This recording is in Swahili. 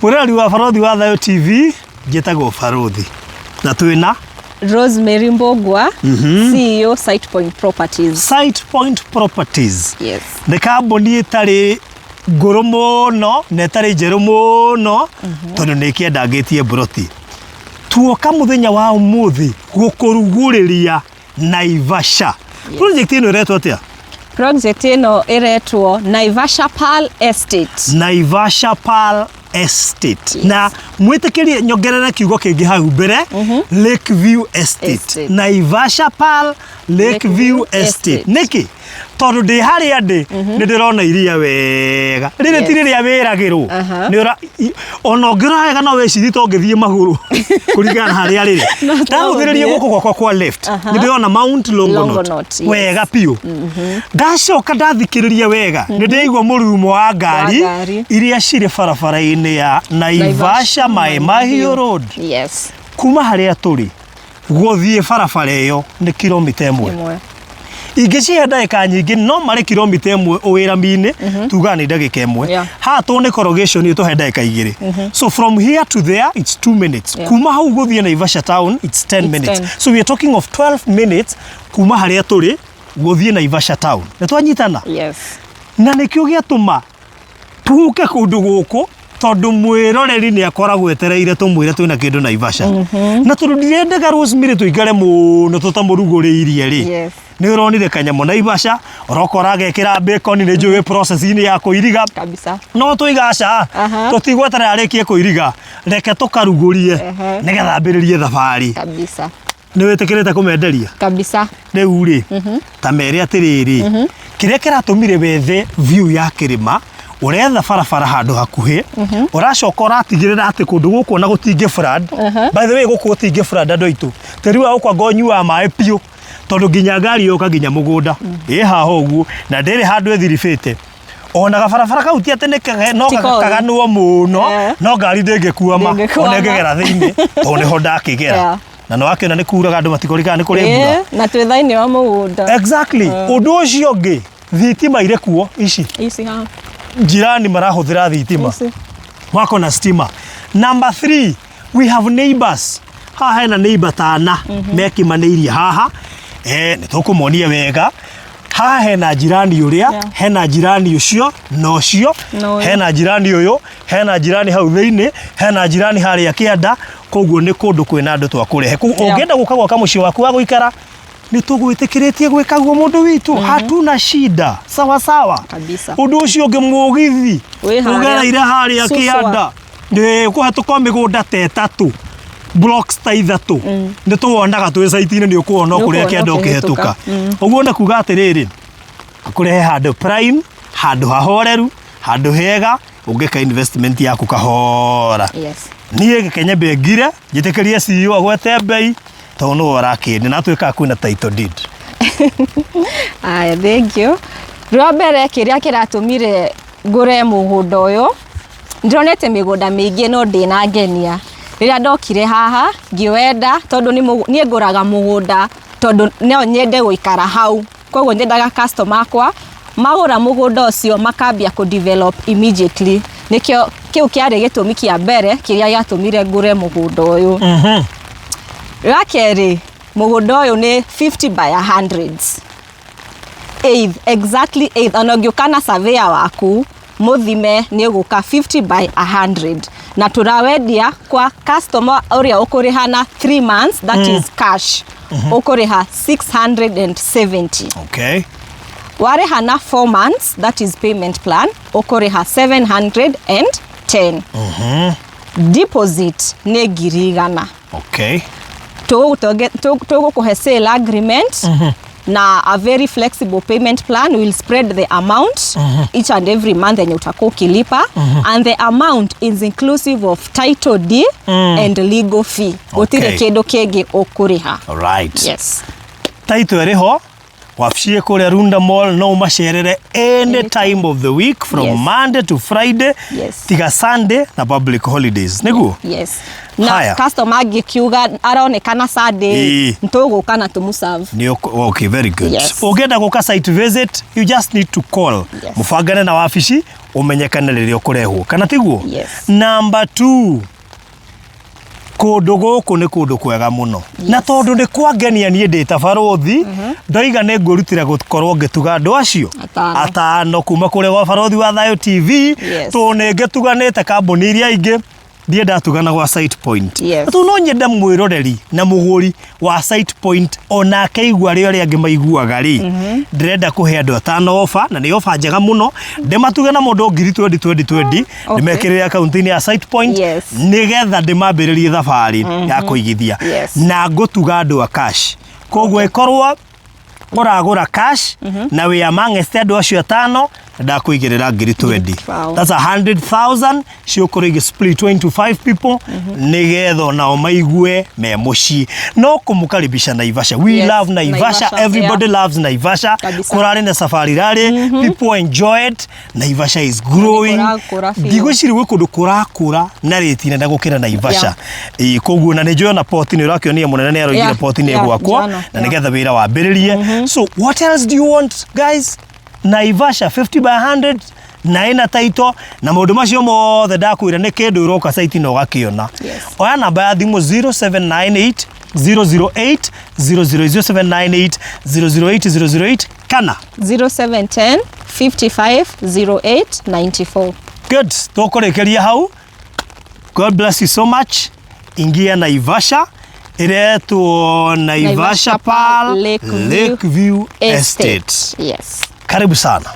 Murari wa Barothi wa Thayo TV, njĩtagwo Barothi. Na twĩna Rosemary Mbogwa, CEO SitePoint Properties. SitePoint Properties. Yes. Nĩ kambuni ĩtarĩ ngũrũ mũno na ĩtarĩ njerũ mũno tondũ nĩ kĩendangĩtie buroti. Tuoka mũthenya wa ũmũthĩ gũkũrugũrĩria Naivasha. Project ĩno ĩretwo atĩa? Project ĩno ĩretwo Naivasha Pearl Estate. Naivasha Pearl Estate. Yes. Na mwĩtĩkĩrie nyongerere kiugo kĩngĩ hau mbere, Lakeview Estate. Naivasha Pearl Lakeview Estate. Nĩkĩ? Tondũ ndĩ harĩa ndĩ nĩ ndĩrona iria wega. Rĩrĩ ti rĩrĩa wĩragĩrwo. Ona ũngĩrorega no wĩcirie to ngĩthiĩ magũrũ kũringana harĩa rĩrĩ. Ndahũthĩrĩrie gũkũ gwakwa kwa left. Nĩ ndĩrona Mount Longonot. Wega piũ. Ndacoka ndathikĩrĩria wega. Nĩ ndĩigua mũrurumo wa ngari iria cirĩ barabara-inĩ ya Naivasha Mai Mahiũ Road. Yes. Kuma harĩa tũrĩ gũthiĩ barabara ĩyo nĩ kilomita 1. Ingĩcihe ndagĩka nyingĩ no marĩ kilomita 1 wĩra-inĩ tuga nĩ ndagĩka 1. Haha tũnĩ corrugation ĩtũhe ndagĩka 2. So from here to there it's 2 minutes. Kuma hau gũthiĩ Naivasha town it's 10 minutes. So we are talking of 12 minutes kuma harĩa tũrĩ gũthiĩ Naivasha town. Nĩ twanyitana? Yes. Na nĩkĩo gĩatũma tuke kũndũ gũkũ tondũ mwĩroreri nĩ akoragwo etereire tũmwĩre twĩna kĩndũ Naivasha. Na tondũ ndirendaga Rosemary tũikare mũno tũtamũrugũrĩirie rĩ. Yes. Nĩ ũronire kanyamũ Naivasha, ũrokora agekĩra bacon nĩ njũĩ process-inĩ ya kũiriga. Kabisa. No tũigaca, tũtigweterera arĩkie kũiriga, reke tũkarugũrie nĩgetha ambĩrĩrie thabarĩ. Kabisa. Nĩ wĩtĩkĩrĩte kũmenderia? Kabisa. Rĩu rĩ, ta mere atĩrĩrĩ, kĩrĩa kĩratũmire wethe view ya kĩrĩma, ũretha barabara handũ hakuhĩ, ũracoka ũratigĩrĩra atĩ kũndũ gũkũ ona gũtingĩ flood. By the way gũkũ gũtingĩ flood andũ aitũ. Tĩri wa gũkũ ngonyua maĩ piũ. Tondũ nginya ngari yoka nginya mũgũnda. Haha ũguo na ndĩrĩ handũ ethiribĩte. Ona gabarabara kau ti atĩ nĩ no kaganwo mũno, no ngari ndĩngĩkuama ona ĩngĩgera thĩinĩ tondũ nĩho ndakĩgera. Na no akĩona nĩ kuuraga andũ matikũrĩkaga nĩ kũrĩ mbura. Na twĩ thĩinĩ wa mũgũnda. Exactly. Ũndũ ũcio ũngĩ, thitima irĩ kuo ici. Ici ha. Jirani marahũthĩra thitima. Wako na stima. Number 3, we have neighbors. Haha hena neighbor tana mekimanĩirie haha. Nĩ tũkũmonia wega. Haha hena jirani ũrĩa, hena jirani ũcio, na ũcio, hena jirani ũyũ, hena jirani hau thĩinĩ, hena jirani harĩa kĩanda, koguo nĩ kũndũ kwĩna andũ twa kũrehe. Ũngĩenda gũka gwaka mũciĩ waku wa gũikara, nĩ tũgwĩtĩkĩrĩtie gwĩka guo mũndũ witũ. Hatuna shida. Sawa sawa. Kabisa. Ũndũ ũcio ũngĩ mũgithi. Ũgereire harĩa kĩanda. Nĩ kũhetũka mĩgũnda ta 3. Blocks ta 3. Nĩ tũwonaga twĩ site-inĩ nĩ ũkuona kũrĩa kĩanda ũkĩhetũka. Ũguo nĩ kuga atĩrĩrĩ, kũrehe handũ prime, handũ hahoreru, handũ hega, ũngĩka investment yaku kahora. Yes. Niĩ Gĩkenya Bengire, njĩtĩkĩrie CEO agwete mbei, tondũ nĩwe ũrakĩendia na twĩkaga kwĩna title deed. Aya, thank you. Rwa mbere kĩrĩa kĩratũmire ngũre mũgũnda ũyũ, ndĩronete mĩgũnda mĩingĩ no ndĩna ngenia. Rĩrĩa ndokire haha ngĩwenda tondũ niĩ ngũraga mũgũnda tondũ no nyende gũikara hau. Koguo nyendaga customer akwa magũra mũgũnda ũcio makambia kũ develop immediately. Nĩkĩo kĩu kĩarĩ gĩtũmi kĩa mbere kĩrĩa gĩatũmire ngũre mũgũnda ũyũ. Wa kerĩ, mũgũnda ũyũ nĩ 50 by 100s. Exactly 8. Ona ũngĩũka na surveyor waku mũthime nĩ ũgũka 50 by 100. Na tũrawendia kwa customer ũrĩa ũkũrĩha na 3 months, that is cash. Ũkũrĩha 670. Okay. Warĩha na 4 months, that is payment plan, ũkũrĩha 710. Deposit nĩ 100,000. Okay. Tũgũkũhe sale agreement. Na a very flexible payment plan will spread the amount each and every month yenye utakuwa ukilipa, and the amount is inclusive of title deed and legal fee. Gũtirĩ kĩndũ kĩngĩ ũkũrĩha. Right. Yes. Title ĩrĩho, wabici kuria Runda Mall no macerere any time of the week from Monday to Friday tiga Sunday na public holidays niguo na customer angikiuga aronekana Sunday ntuguka na tumuserve okay, very good. Ugenda guka site visit, you just need to call mufangane na wabici umenyekane riria ukurehwo kana tiguo. Number 2, kundu guku ni kundu kwega muno na tondu ni kwangenia nie ndita barothi ndoiga ne ngurutira gukorwo ngituga andu acio atano kuma kure gwa barothi wa Thayo TV tunenge tuganite kambuni iria ingi ndie ndatugana gwa Site Point tu no nyenda mwiroreri na muguri wa Site Point ona keigua ri ori angi maiguaga ri ndirenda kuhe andu atano offer na ni offer njega muno ndimatuge na mundu ngiri 2020 ndimekirire akaunti-ini ya Site Point nigetha ndimambiririe thabari ya kuigithia na ngutuga andu a cash koguo ikorwo uragura cash na we amongst andu acio atano ndakuigirira ngiri 20. That's 100,000 ciukurige split 25 people nigetho nao maigue me muci no kumukaribisha Naivasha. We love Naivasha, everybody loves Naivasha. Kurari na safari rari people enjoy it. Naivasha is growing. Ndigwiciri gwe kundu kurakura na rate nenda gukira Naivasha koguo na nijo na port ni urakionia munene ni aroigire port ni gwakwa na nigetha wira wambiririe. So what else do you want guys? Naivasha 50 by 100 na ina title na maundu macio mothe ndakwira ni kindu uroka site no gakiona. Oya namba ya thimu 0798 008 00798 008 008 kana 0710 55 08 94. Good. Tukurekeria hau. God bless you so much. Ingia Naivasha. Iretwo Naivasha Pearl Lakeview Estate. Yes. Karibu sana.